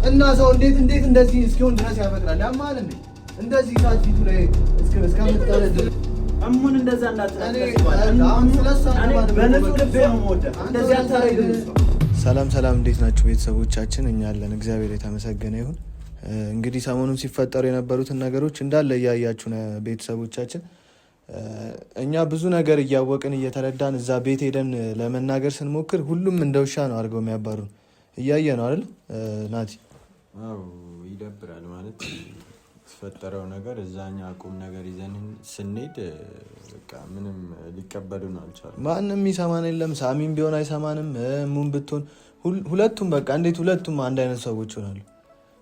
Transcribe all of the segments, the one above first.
እና ሰው እንዴት እንደዚህ እስኪሆን ድረስ ያፈቅራል? ያማል እንዴ እንደዚህ ታች ፊቱ ላይ እስከምትቀረድ አሙን እንደዛ ሰላም እንዴት ናችሁ ቤተሰቦቻችን? እኛ አለን እግዚአብሔር የተመሰገነ ይሁን። እንግዲህ ሰሞኑን ሲፈጠሩ የነበሩትን ነገሮች እንዳለ እያያችሁ ቤተሰቦቻችን። እኛ ብዙ ነገር እያወቅን እየተረዳን እዛ ቤት ሄደን ለመናገር ስንሞክር ሁሉም እንደ ውሻ ነው አድርገው የሚያባሩን። እያየ ነው አይደል ናቲ? አዎ ይደብራል። ማለት የተፈጠረው ነገር እዛኛ ቁም ነገር ይዘን ስንሄድ በቃ ምንም ሊቀበሉን አልቻሉም። ማንም ይሰማን የለም። ሳሚም ቢሆን አይሰማንም። ሙን ብትሆን ሁለቱም በቃ እንዴት ሁለቱም አንድ አይነት ሰዎች ሆናሉ?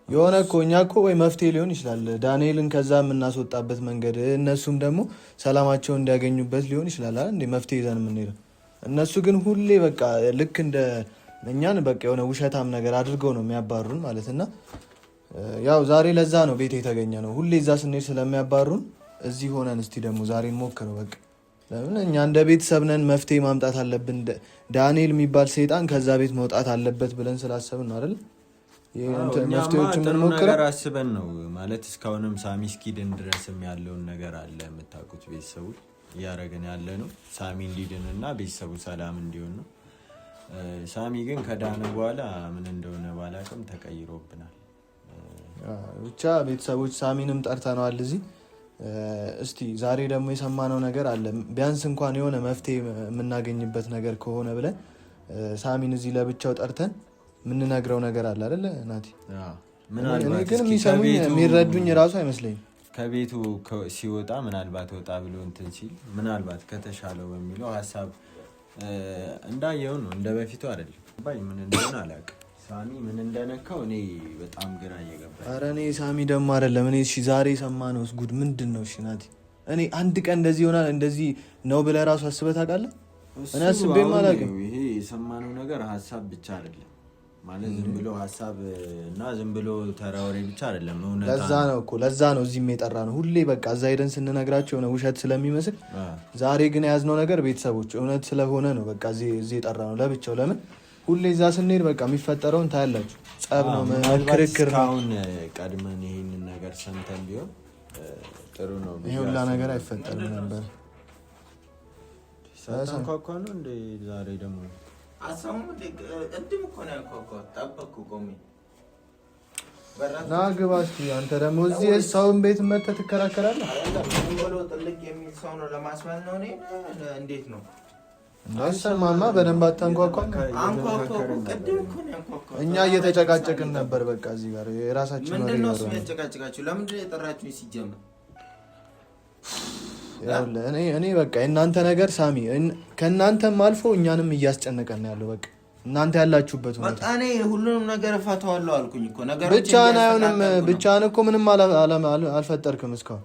የሆነ እኮ እኛ እኮ ወይ መፍትሄ ሊሆን ይችላል ዳንኤልን ከዛ የምናስወጣበት መንገድ፣ እነሱም ደግሞ ሰላማቸውን እንዲያገኙበት ሊሆን ይችላል እንዴ መፍትሄ ይዘን የምንሄደው። እነሱ ግን ሁሌ በቃ ልክ እንደ እኛን በቃ የሆነ ውሸታም ነገር አድርገው ነው የሚያባሩን ማለት እና ያው ዛሬ ለዛ ነው ቤት የተገኘ ነው። ሁሌ እዛ ስንሄድ ስለሚያባሩን እዚህ ሆነን እስቲ ደግሞ ዛሬ እንሞክረው። በቃ ለምን እኛ እንደ ቤተሰብ ነን፣ መፍትሄ ማምጣት አለብን። ዳንኤል የሚባል ሰይጣን ከዛ ቤት መውጣት አለበት ብለን ስላሰብን ነው አይደል መፍትሄዎችን የምንሞክረው። አስበን ነው ማለት እስካሁንም ሳሚ እስኪድን ድረስም ያለውን ነገር አለ የምታውቁት ቤተሰቦች እያደረግን ያለ ነው። ሳሚ እንዲድን እና ቤተሰቡ ሰላም እንዲሆን ነው። ሳሚ ግን ከዳነ በኋላ ምን እንደሆነ ባላቅም ተቀይሮብናል። ብቻ ቤተሰቦች ሳሚንም ጠርተነዋል እዚህ። እስቲ ዛሬ ደግሞ የሰማነው ነገር አለ። ቢያንስ እንኳን የሆነ መፍትሄ የምናገኝበት ነገር ከሆነ ብለን ሳሚን እዚህ ለብቻው ጠርተን የምንነግረው ነገር አለ አይደለ ናቲ? እኔ ግን የሚሰሙኝ የሚረዱኝ ራሱ አይመስለኝም። ከቤቱ ሲወጣ ምናልባት ወጣ ብሎ እንትን ሲል ምናልባት ከተሻለው በሚለው ሀሳብ እንዳየው ነው። እንደ በፊቱ አይደለም። ምን እንደሆነ አላውቅም። ሳሚ ምን እንደነካው እኔ በጣም ግራ እየገባኝ። ኧረ እኔ ሳሚ ደግሞ አይደለም እኔ ዛሬ የሰማነውስ ጉድ ምንድን ነው? እሺ ናቲ፣ እኔ አንድ ቀን እንደዚህ ይሆናል እንደዚህ ነው ብለህ ራሱ አስበህ ታውቃለህ? እኔ አስቤም አላውቅም። ይሄ የሰማነው ነገር ሀሳብ ብቻ አይደለም ማለት ዝም ብሎ ሀሳብ እና ዝም ብሎ ተራ ወሬ ብቻ አይደለም። ለዛ ነው እዚህም የጠራ ነው። ሁሌ በቃ እዛ ሄደን ስንነግራቸው የሆነ ውሸት ስለሚመስል፣ ዛሬ ግን የያዝነው ነገር ቤተሰቦች እውነት ስለሆነ ነው በቃ እዚህ የጠራ ነው ለብቻው። ለምን ሁሌ እዛ ስንሄድ በቃ የሚፈጠረውን ታያላችሁ። ጸብ ነው፣ ክርክር ነው። አሁን ቀድመን ይሄንን ነገር ሰምተን ቢሆን ጥሩ ነው። ይሄ ሁላ ነገር አይፈጠርም ነበር። ሳታንኳኳ ነው እንደ ዛሬ ደግሞ አሳሙ ቅድም እኮ ነው ያንኳኳው። ጠበቅኩ ቆሜ ና ግባ እስኪ። አንተ ደግሞ እዚህ ሰውን ቤት መተህ ትከራከራለህ? አይደለም ብሎ ጥልቅ የሚል ሰው ነው ለማስመል ነው። እኔ እንዴት ነው እንዳይሰማማ በደንብ አታንኳኳ። አንኳኳው ቅድም እኮ ነው ያንኳኳው። እኛ እየተጨቃጨቅን ነበር በቃ እዚህ ጋር የራሳችን ነው። ምንድነው እሱ የሚያጨቃጭቃችሁ? ለምንድን ነው የጠራችሁኝ ሲጀምር? እኔ በቃ የእናንተ ነገር ሳሚ ከእናንተም አልፎ እኛንም እያስጨነቀን ያለው በቃ እናንተ ያላችሁበት ሁኔታ። በቃ እኔ ሁሉንም ነገር እፈታዋለሁ አልኩኝ እኮ ነገሮች ብቻህን አይሆንም። ብቻህን እኮ ምንም አልፈጠርክም እስካሁን።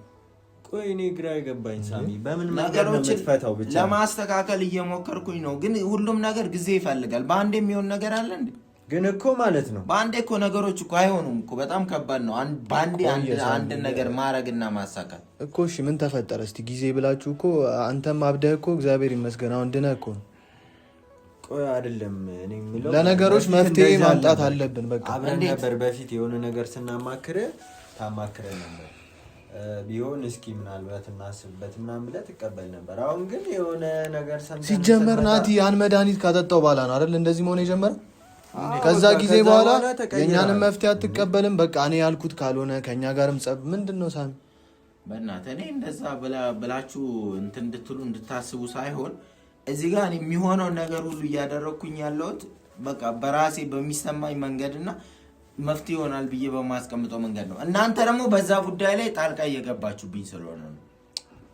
ቆይ እኔ ግራ የገባኝ ሳሚ በምን ነገሮችን ፈታው ብቻ ለማስተካከል እየሞከርኩኝ ነው። ግን ሁሉም ነገር ጊዜ ይፈልጋል። በአንድ የሚሆን ነገር አለ እንዴ? ግን እኮ ማለት ነው በአንዴ እኮ ነገሮች እኮ አይሆኑም እኮ። በጣም ከባድ ነው በአንዴ አንድ ነገር ማድረግና ማሳካት እኮ። እሺ ምን ተፈጠረ እስቲ? ጊዜ ብላችሁ እኮ አንተም አብደህ እኮ እግዚአብሔር ይመስገን አሁን ድነህ እኮ ነው። ቆይ አይደለም እኔ የምለው ለነገሮች መፍትሄ ማምጣት አለብን። በቃ አብረን ነበር በፊት የሆነ ነገር ስናማክርህ ታማክረን ነበር ቢሆን እስኪ ምናልባት እናስብበት ምናምን ብለህ ትቀበል ነበር። አሁን ግን የሆነ ነገር ሰምተን ሲጀመር ናቲ ያን መድኃኒት ካጠጣው በኋላ ነው አይደል እንደዚህ መሆን የጀመረ። ከዛ ጊዜ በኋላ የእኛንም መፍትሄ አትቀበልም። በቃ እኔ ያልኩት ካልሆነ ከእኛ ጋርም ጸብ ምንድን ነው ሳሚ? በእናትህ እኔ እንደዛ ብላችሁ እንትን እንድትሉ እንድታስቡ ሳይሆን እዚህ ጋር የሚሆነው ነገር ሁሉ እያደረግኩኝ ያለሁት በቃ በራሴ በሚሰማኝ መንገድና መፍትሄ ይሆናል ብዬ በማስቀምጠው መንገድ ነው። እናንተ ደግሞ በዛ ጉዳይ ላይ ጣልቃ እየገባችሁብኝ ስለሆነ ነው።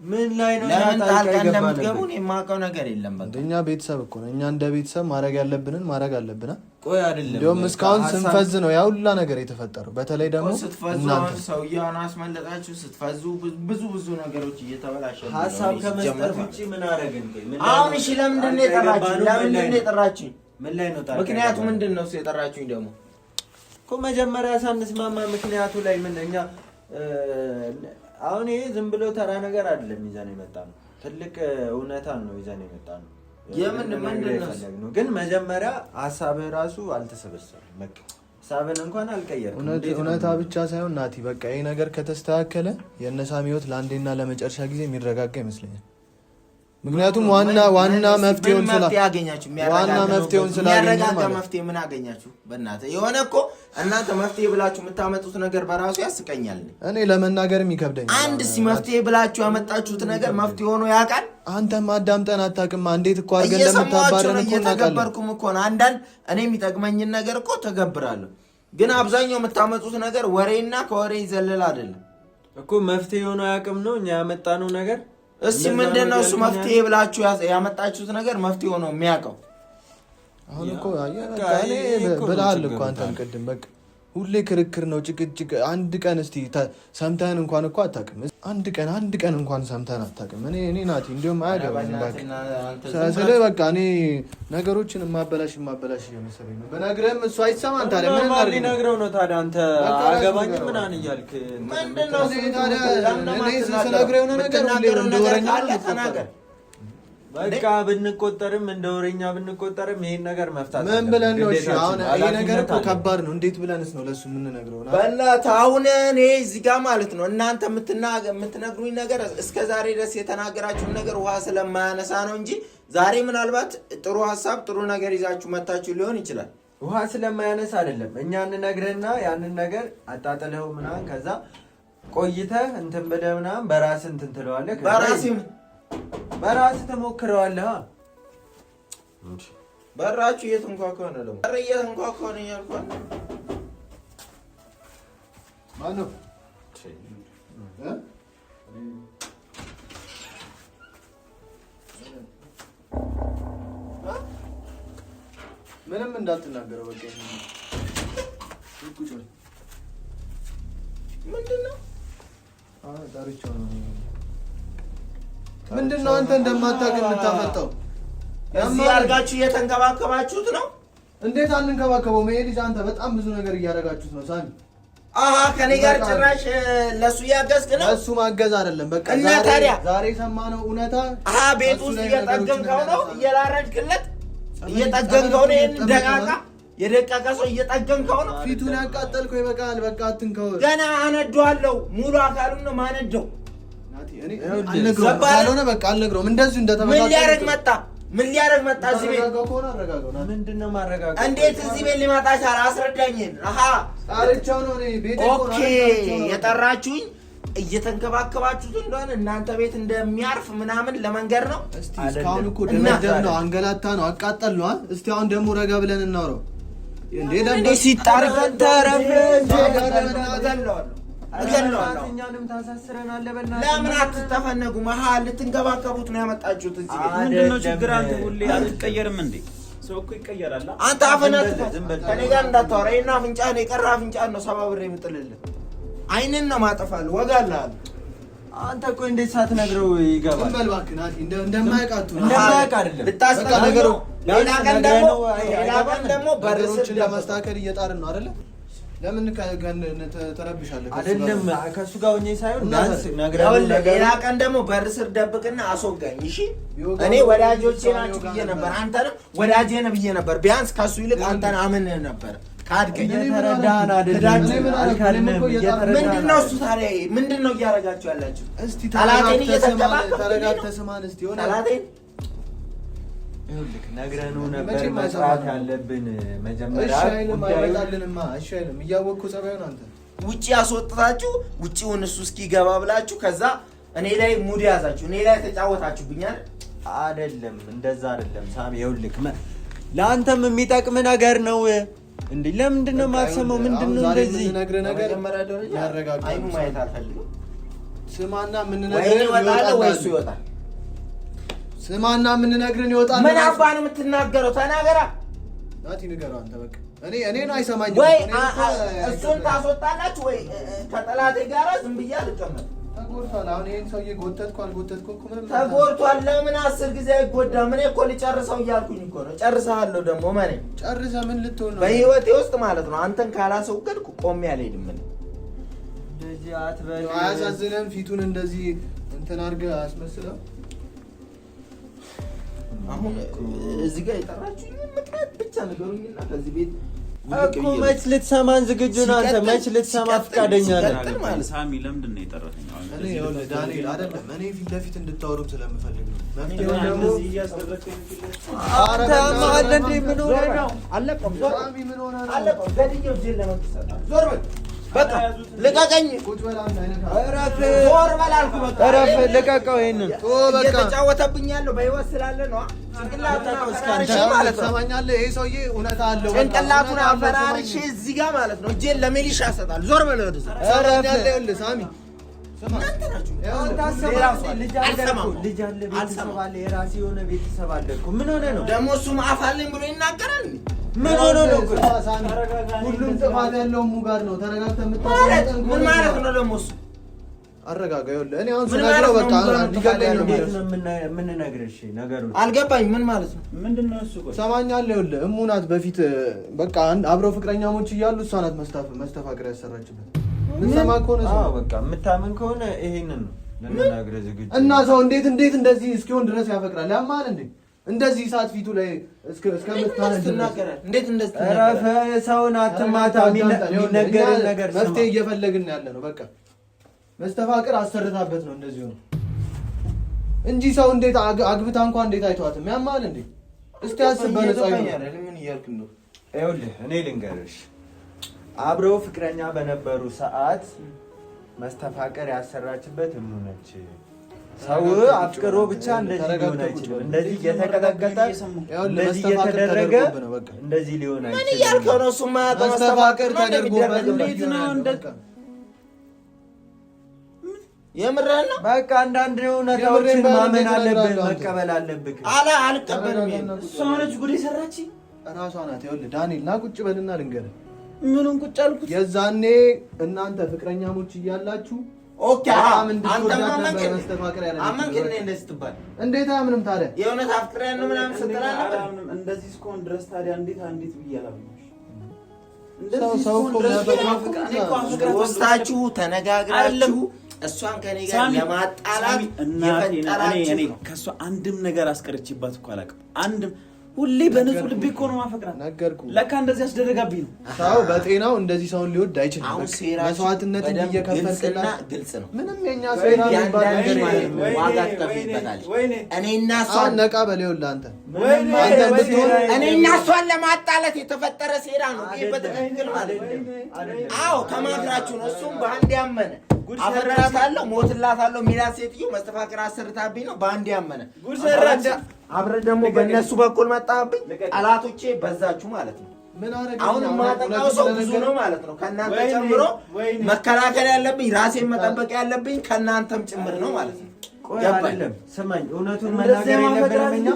ምን ላይ ነው ጣልቃ እንደምትገቡ የማውቀው ነገር የለም። በቃ እኛ ቤተሰብ እኮ ነው። እኛ እንደ ቤተሰብ ማድረግ ያለብንን ማድረግ አለብን። ቆይ አይደለም እንደውም እስካሁን ስንፈዝ ነው ያ ሁላ ነገር የተፈጠረው። በተለይ ደግሞ ስትፈዙ ሰውዬውን አስመለጣችሁ ስትፈዙ ብዙ ነገሮች እየተበላሸ ነው። ሀሳብ ከመስጠት ውጪ ምን አደረግን? አሁን እሺ ለምንድን ነው የጠራችሁኝ? ለምንድን ነው የጠራችሁኝ? ምን ላይ ነው ጣልቃ? ምክንያቱ ምንድን ነው የጠራችሁኝ ደግሞ? እኮ መጀመሪያ ሳንስማማ ምክንያቱ ላይ ምን እኛ አሁን ይሄ ዝም ብሎ ተራ ነገር አይደለም ይዘን የመጣ ነው። ትልቅ እውነታን ነው ይዘን የመጣ ነው። የምን ግን መጀመሪያ ሀሳብህ ራሱ አልተሰበሰበም። በቃ ሀሳብህን እንኳን አልቀየርክም። እውነታ ብቻ ሳይሆን ናቲ በቃ ይሄ ነገር ከተስተካከለ የእነ ሳሚ ህይወት ለአንዴና ለመጨረሻ ጊዜ የሚረጋጋ ይመስለኛል። ምክንያቱም ዋና መፍትሄውን ስላገኛችሁ መፍትሄ ምን አገኛችሁ? በእናትህ የሆነ እኮ እናንተ መፍትሄ ብላችሁ የምታመጡት ነገር በራሱ ያስቀኛል። እኔ ለመናገርም ይከብደኛል። አንድ መፍትሄ ብላችሁ ያመጣችሁት ነገር መፍትሄ ሆኖ ያውቃል? አንተም አዳምጠን አታውቅም? እንዴት እኮ አድርገን እንደምታባረን እኮ እየተገበርኩም እኮ ነው። አንዳንድ እኔ የሚጠቅመኝን ነገር እኮ ተገብራለሁ። ግን አብዛኛው የምታመጡት ነገር ወሬና ከወሬ ይዘልል አይደለም እኮ መፍትሄ ሆኖ ያውቅም ነው እኛ ያመጣነው ነገር። እስቲ ምንድነው እሱ መፍትሄ ብላችሁ ያመጣችሁት ነገር መፍትሄ ሆኖ የሚያውቀው? አሁን እኮ እኔ ብለሃል እኮ አንተም ቅድም በቃ ሁሌ ክርክር ነው፣ ጭቅጭቅ። አንድ ቀን እስቲ ሰምተህን እንኳን እኮ አታውቅም። አንድ ቀን እንኳን ሰምተህን አታውቅም። እኔ ናቲ እንዲሁም አያገባኝም ስለ በቃ እኔ ነገሮችን የማበላሽ እየመሰለኝ ነው። በነግረህም እሱ አይሰማም። ታዲያ ምን ሊነግረው ነው ታዲያ? አንተ አያገባኝም ምናምን እያልክ ምንድነው ስነግረው የሆነ ነገር ሁሌ እንደወረኛ ተናገር። በቃ ብንቆጠርም እንደ ወሬኛ ብንቆጠርም ይሄን ነገር መፍታት ምን ብለን ነው? እሺ አሁን ይሄ ነገር እኮ ከባድ ነው። እንዴት ብለንስ ነው ለሱ የምንነግረው? በእናትህ አሁን እኔ እዚህ ጋር ማለት ነው እናንተ የምትነግሩኝ ነገር እስከ ዛሬ ድረስ የተናገራችሁን ነገር ውሃ ስለማያነሳ ነው እንጂ ዛሬ ምናልባት ጥሩ ሀሳብ ጥሩ ነገር ይዛችሁ መታችሁ ሊሆን ይችላል። ውሃ ስለማያነሳ አይደለም። እኛ እንነግርህና ያንን ነገር አጣጥለው ምናምን ከዛ ቆይተህ እንትን ብለህ ምናምን በራስህ እንትን ትለዋለህ። በራስህ ተሞክረዋለህ። በራችሁ እየተንኳኳ ነው ደግሞ እየተንኳኳ ነው እያልኳል። ማነው ምንም እንዳትናገረው በቃ ምንድነው? ዳርቻው ነው ምንድነው? አንተ እንደማታውቅ የምታፈጣው እዚህ አድርጋችሁ እየተንከባከባችሁት ነው። እንዴት አንንከባከበው? መሄድ አንተ በጣም ብዙ ነገር እያደረጋችሁት ነው ሳሚ። ከኔ ጋር ጭራሽ ለሱ እያገዝክ ነው። እሱ ማገዝ አይደለም በቃ ዛሬ ሰማነው እውነታ። ቤት ውስጥ እየጠገንከው ነው፣ እየላረድክለት እየጠገንከው ነው። ይሄን ደቃቃ የደቃቃ ሰው እየጠገንከው ነው። ፊቱን ያቃጠልከው ይበቃል። በቃ አትንከው። ገና አነደዋለሁ። ሙሉ አካሉን ነው ማነደው። ካልሆነ በቃ አልነግረውም። እንደዚሁ እንደተመጣጣ ምን ሊያደርግ መጣ? እዚህ ቤት ምንድነው ማረጋጋት? እንዴት እዚህ ቤት ሊመጣ ቻለ? አስረዳኝ። ጣርቻው ነው ቤት። ኦኬ የጠራችሁኝ እየተንከባከባችሁት እንደሆነ እናንተ ቤት እንደሚያርፍ ምናምን ለመንገር ነው። እስቲ እስካሁን እኮ ደመደም ነው፣ አንገላታ ነው፣ አቃጠል ነው። እስቲ አሁን ደግሞ ረጋ ብለን እናውራው። እንዴ ሲጣርገን ተረፈ እኛንም ታሳስረናለህ። በእናትህ ለምን አትተፈነጉ? መሀል ልትንከባከቡት ነው ያመጣችሁት እዚህ ቤት። ምንድነው ችግር? አንተ ሁሌ አትቀየርም እንዴ? ሰው እኮ ይቀየራል። አንተ አፈናት ከኔ ጋር እንዳታወራ። ይሄን አፍንጫህን የቀረ አፍንጫህን ነው ሰባብሬ የምጥልልህ። አይንን ነው ማጠፋልህ። ወጋልሃል። አንተ እኮ እንዴት ሳትነግረው ይገባል? ዝም በል እባክህ ናቲ። እንደማያውቃቱ እንደማያውቅ አይደለም ልታስቀር። ሌላ ቀን ደግሞ በሮችን ለማስተካከል እየጣርን ነው አይደለ? ለምን ተረብሻለህ? አይደለም ከሱ ጋር ሆኜ ሳይሆን ሌላ ቀን ደግሞ በር ስር ደብቅና አስወጋኝ። እሺ እኔ ወዳጆቼ ናችሁ ብዬ ነበር፣ አንተንም ወዳጄ ነህ ብዬ ነበር። ቢያንስ ከሱ ይልቅ አንተን አምንህ ነበር። ካድከኝ። ተረዳን አይደለም? ምንድነው እሱ ታዲያ? ምንድነው እያደረጋችሁ ያላችሁ? እስቲ ጠላቴን እየተንከባከብክ ተረጋግተህ ስማን እስቲ። ሆነ ጠላቴን ነግረኑ ነበር መስራት ያለብን መጀመሪያ። እሺ አይልም። እያወቅኩ ጸባዩን አንተ ውጪ ያስወጥታችሁ ውጪውን እሱ እስኪገባ ብላችሁ ከዛ እኔ ላይ ሙድ ያዛችሁ፣ እኔ ላይ ተጫወታችሁብኛል። አይደለም እንደዛ አይደለም ሳሚ። ይኸውልህ ለአንተም የሚጠቅም ነገር ነው እንዴ። ለምንድን ነው የማትሰማው? ምንድን ነው እንደዚህ ነገር መጀመሪያ ደረጃ አይኑ ማየት አልፈልግም። ስማና ምን ነገር ይወጣል ወይ እሱ ይወጣል? ስማና ምን ነግረን ይወጣል? ምን አባ ነው የምትናገረው? ተናገራ ናቲ ንገረው አንተ። በቃ እኔን አይሰማኝም ወይ እሱን ታስወጣላችሁ ወይ ከጠላቴ ጋር ዝም ብዬ አልቀመጥም። ተጎድቷል። አሁን ይሄን ሰውዬ ጎተትኩ አልጎተትኩ እኮ ምንም ተጎድቷል። ለምን 10 ጊዜ አይጎዳም? እኔ እኮ ልጨርሰው እያልኩኝ እኮ ነው። ጨርሰሃለሁ ደግሞ ማን ጨርሰህ ምን ልትሆን ነው? በህይወቴ ውስጥ ማለት ነው አንተን ካላስወገድኩ ቆሜ አልሄድም። ምን እንደዚህ አትበል። አያሳዝንም? ፊቱን እንደዚህ እንትን አድርገህ አስመስለው። አሁን እዚህ ጋር የጠራችሁኝ ምክንያት ብቻ ነገሩኝና ከዚህ ቤት እኮ መች ልትሰማን ዝግጁ ነህ አንተ? መች ልትሰማ ፈቃደኛ ነህ? ሳሚ ለምንድን ነው የጠራኸኝ? እኔ ይኸውልህ ዳንኤል አይደለም እኔ ፊት ለፊት እንድታወሩም ስለምፈልግ ነው። እንደዚህ እያስደረግከኝ አንተ አማለ እንዴ? ምን ሆነህ ነው? አለቀም። ሳሚ ምን ሆነህ ነው? አለቀም። ገድዬው ጄል ለመክሰት ዞር በል በቃ ልቀቀኝ። ቁጭ በል አንተ አይነካ። እረፍ ዞር በል አልኩህ። በቃ እረፍ፣ ልቀቀው። ይሄንን በቃ እየተጫወተብኝ ያለው በህይወት ስላለ ነው። ጭንቅላቱን አፈራርሼ ማለት ነው። ትሰማኛለህ? ይሄ ሰውዬ እውነት አለው። ጭንቅላቱን አፈራርሼ እዚህ ጋር ማለት ነው እጄን ለሚሊሻ እሰጣለሁ። ዞር በል ወደ እዛ። ትሰማኛለህ? ሳሚ እናንተ ናችሁ። ልጅ አለ፣ ቤተሰብ አለ፣ የራሴ የሆነ ቤተሰብ አለ እኮ። ምን ሆነህ ነው ደግሞ? እሱ ማዕፍ አለኝ ብሎ ይናገራል። ምን ሆነህ ነው? ሁሉም ጥፋት ያለው እሙ ጋር ነው። ተረጋግተህ የምታወራው ምን ማለት ነው ደግሞ? እሱ አረጋጋ። ይኸውልህ እኔ አሁን ስነግረው በቃ ሊገለኝ ነው። የምንነግርሽ ነገሮች አልገባኝም። ምን ማለት ነው? ምንድን ነው እሱ? ቆይ ትሰማኛለህ? ይኸውልህ እሙ ናት በፊት በቃ አብረው ፍቅረኛሞች እያሉ እሷ ናት መስተፋቅር ያሰራችበት። ምንሰማ ከሆነ አዎ በቃ የምታምን ከሆነ ይሄንን ነው ለነገርህ ዝግጁ እና ሰው እንዴት እንደዚህ እስኪሆን ድረስ ያፈቅራል? ያማል እንዴ? እንደዚህ ሰዓት ፊቱ ላይ እስከምታነድ እንዴት እንደዚህ ረፈ ሰውን አትማታ። የሚነገር ነገር መፍትሄ እየፈለግን ያለ ነው። በቃ መስተፋቅር አሰርታበት ነው እንደዚህ ሆነ እንጂ ሰው እንዴት አግብታ እንኳን እንዴት አይተዋትም? ያማል እንዴ? እስቲ አስብ። በነፃ ምን እያልክ ነው? ይኸውልህ እኔ ልንገርሽ፣ አብረው ፍቅረኛ በነበሩ ሰዓት መስተፋቅር ያሰራችበት እሙ ነች። ሰው አፍቅሮ ብቻ እንደዚህ ሊሆን አይችልም። እንደዚህ እየተቀጠቀጠ እንደዚህ እየተደረገ እንደዚህ ሊሆን አይችልም። ምን እያልከው ነው? እሱማ መስተፋቅር ተደርጎበት እንዴት ነው እንደዚህ? የምርህን ነው? በቃ አንዳንድ እውነታዎችን ማመን አለብህ፣ መቀበል አለብህ። አልቀበልም። እሷ ነች ጉድ የሰራች እራሷ ናት። ይኸውልህ ዳንኤል ና ቁጭ በልና ልንገርህ። ምኑን ቁጭ አልኩት? የዛኔ እናንተ ፍቅረኛሞች እያላችሁ ኦኬ አንተ መስተፋቅር ያለ እንደዚህ ትባል እንዴት አያምንም ታዲያ? የእውነት አፍቅረን ነው ምናምን ስትላ ነበር። እንደዚህ እስከሆነ ድረስ ታዲያ እንዴት ብያለሁ? ሰው ወስታችሁ ተነጋግራችሁ እሷን ከኔ ጋር ለማጣላት እኔ ከእሷ አንድም ነገር አስቀርቼባት እኮ አላውቅም። አንድም ሁሌ በንጹህ ልቤ እኮ ነው ማፈቅራት። ነገርኩህ። ለካ እንደዚህ አስደረጋብኝ ነው። ሰው በጤናው እንደዚህ ሰውን ሊወድ አይችልም። መስዋዕትነትን እየከፈልክላት ግልጽ ነው። ምንም የኛ ሴራ የሚባል ነገር የለም። ዋጋ ትከፍይበታለች። እኔና እሷን ነቃ በለው ለአንተ እኔና እሷን ለማጣላት የተፈጠረ ሴራ ነው። ይሄ በትክክል ማለት ነው። አዎ ተማክራችሁ ነው። እሱም በአንድ ያመነ አፈራታለሁ ሞትላታለሁ ሚላት ሴትዮ መስተፋቅር አሰርታብኝ ነው በአንድ ያመነ አብረን ደግሞ በእነሱ በኩል መጣብኝ። ጠላቶቼ በዛችሁ ማለት ነው። አሁን የማጠቃው ሰው ብዙ ነው ማለት ነው። ከእናንተ ጨምሮ መከላከል ያለብኝ ራሴን መጠበቅ ያለብኝ ከእናንተም ጭምር ነው ማለት ነው። አይደለም ስማኝ፣ እውነቱን መናገር የለብንም እኛ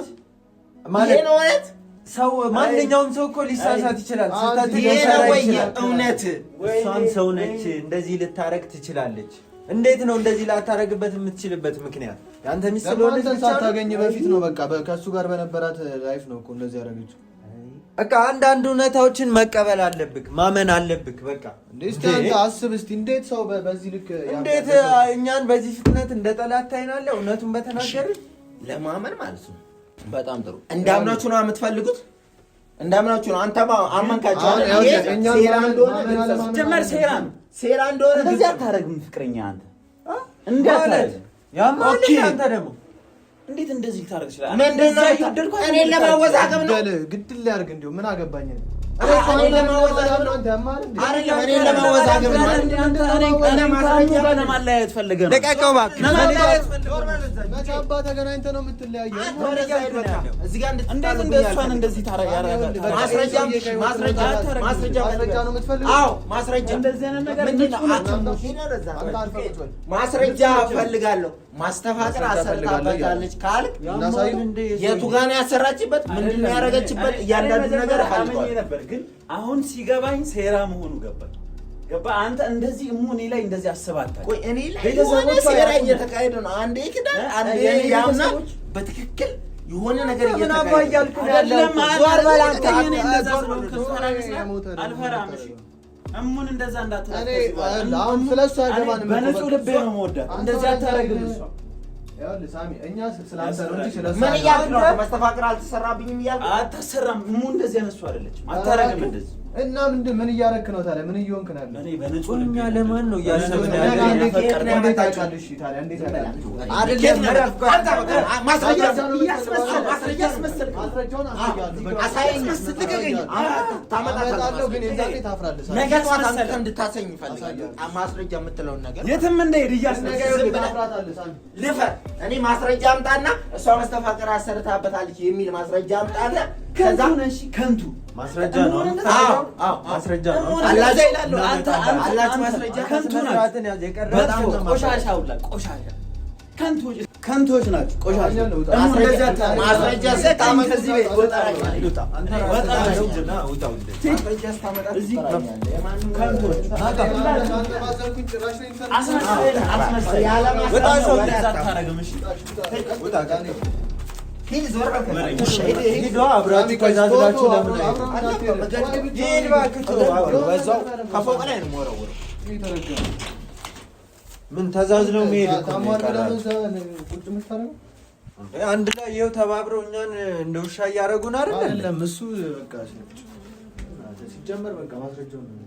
ማለት ነው። እውነት ሰው ማንኛውም ሰው እኮ ሊሳሳት ይችላል። ስህተት ሊሰራ ይችላል። እውነት እሷም ሰው ነች፣ እንደዚህ ልታረግ ትችላለች። እንዴት ነው እንደዚህ ላታረግበት የምትችልበት ምክንያት? ያንተ ሚስት ስለሆነች ሳታገኝ በፊት ነው። በቃ ከሱ ጋር በነበራት ላይፍ ነው እኮ እንደዚህ ያደረገችው። በቃ አንዳንድ እውነታዎችን መቀበል አለብክ፣ ማመን አለብክ። በቃ እስቲ አንተ አስብ እስቲ እንዴት ሰው በዚህ ልክ እንዴት እኛን በዚህ ፍጥነት እንደ ጠላት ታይናለህ? እውነቱን በተናገርን ለማመን ማለት ነው። በጣም ጥሩ። እንዳምናችሁ ነው የምትፈልጉት? እንዳምናችሁ ነው። አንተ አመንካችሁ አይደል? ሴራ እንደሆነ ጀመር ሴራ እንደሆነ እንደዚህ አታረግም። ፍቅረኛ አንተ እንዳታረግ ያማንተ አንተ ደግሞ እንዴት እንደዚህ ታረግ ይችላል? ምንድነው እኔ ለማወዛገብ ነው ግድል ሊያርግ እንደው ምን አገባኝ ነው እኔ ለማወዛገብ ነው ለማለያየት ፈልገህ ነው። ለቀቀው እባክህ። መቼ አባ ተገናኝተህ ነው የምትለያየው? እዚህ ጋር እንዴት እንደሷን እንደዚህ ታረጋለህ? ማስረጃ ነው የምትፈልገው? አዎ ማስረጃ። እንደዚህ አይነት ነገር ማስረጃ ፈልጋለሁ። ማስተፋቅር አሰርታበታለች ካልክ የቱ ጋር ነው ያሰራችበት? ምንድን ነው ያደረገችበት? እያንዳንዱ ነገር ፈልጋለሁ ነበር ግን አሁን ሲገባኝ ሴራ መሆኑ ገባኝ። ገባ አንተ እንደዚህ እኔ ላይ እንደዚህ አስባታል። ቆይ እኔ ላይ የሆነ ሴራ እየተካሄደ ነው። አንዴ ክዳን አንዴ ያምና በትክክል የሆነ ነገር እየተካሄደ አይደለም። አልፈራም። እሺ እሙን እንደዛ እንዳትላት። አሁን ስለሷ አይገባንም። በንጹህ ልቤ ነው የምወዳት። እንደዚህ አታረግም እሷ። ይኸውልህ ሳሚ እኛ ስላንተ ነው እንጂ ስለሷ ምን እያልክ ነው? መስተፋቅር አልተሰራብኝም እያልክ አታሰራም። እሙ እንደዚህ አይነሱ አይደለችም። አታረግም እንደዚህ እና ምን እያረክ ነው ታዲያ? ምን እየሆንክ ነው ያለው? እኔ በንጹህ ልቤ ለማን ነው እያሰብን ያለው? እንዴት ታውቃለህ? እሺ ታዲያ እንዴት ማስረጃ የምትለውን ነገር የትም እንደሄድ ልፈር እኔ ማስረጃ አምጣና እሷ መስተፋቅር አሰርታበታለች የሚል ማስረጃ አምጣና ከዛ ከንቱ ማስረጃ ነው። ማስረጃ ነው አላችሁ ይላሉ። አላችሁ ማስረጃ ከንቱ ናችሁ። በጣም ቆሻሻ ሁላ ቆሻሻ ከንቶች ናችሁ። ቆሻሻ ማስረጃ ስታመጣ ከዚህ ቤት ወጣ ምን ተዛዝነው መሄድ አንድ ላይ ይኸው ተባብረው እኛን እንደ ውሻ እያደረጉን አይደለም። እሱ በቃ ሲጀመር በቃ ማስረጃው ነው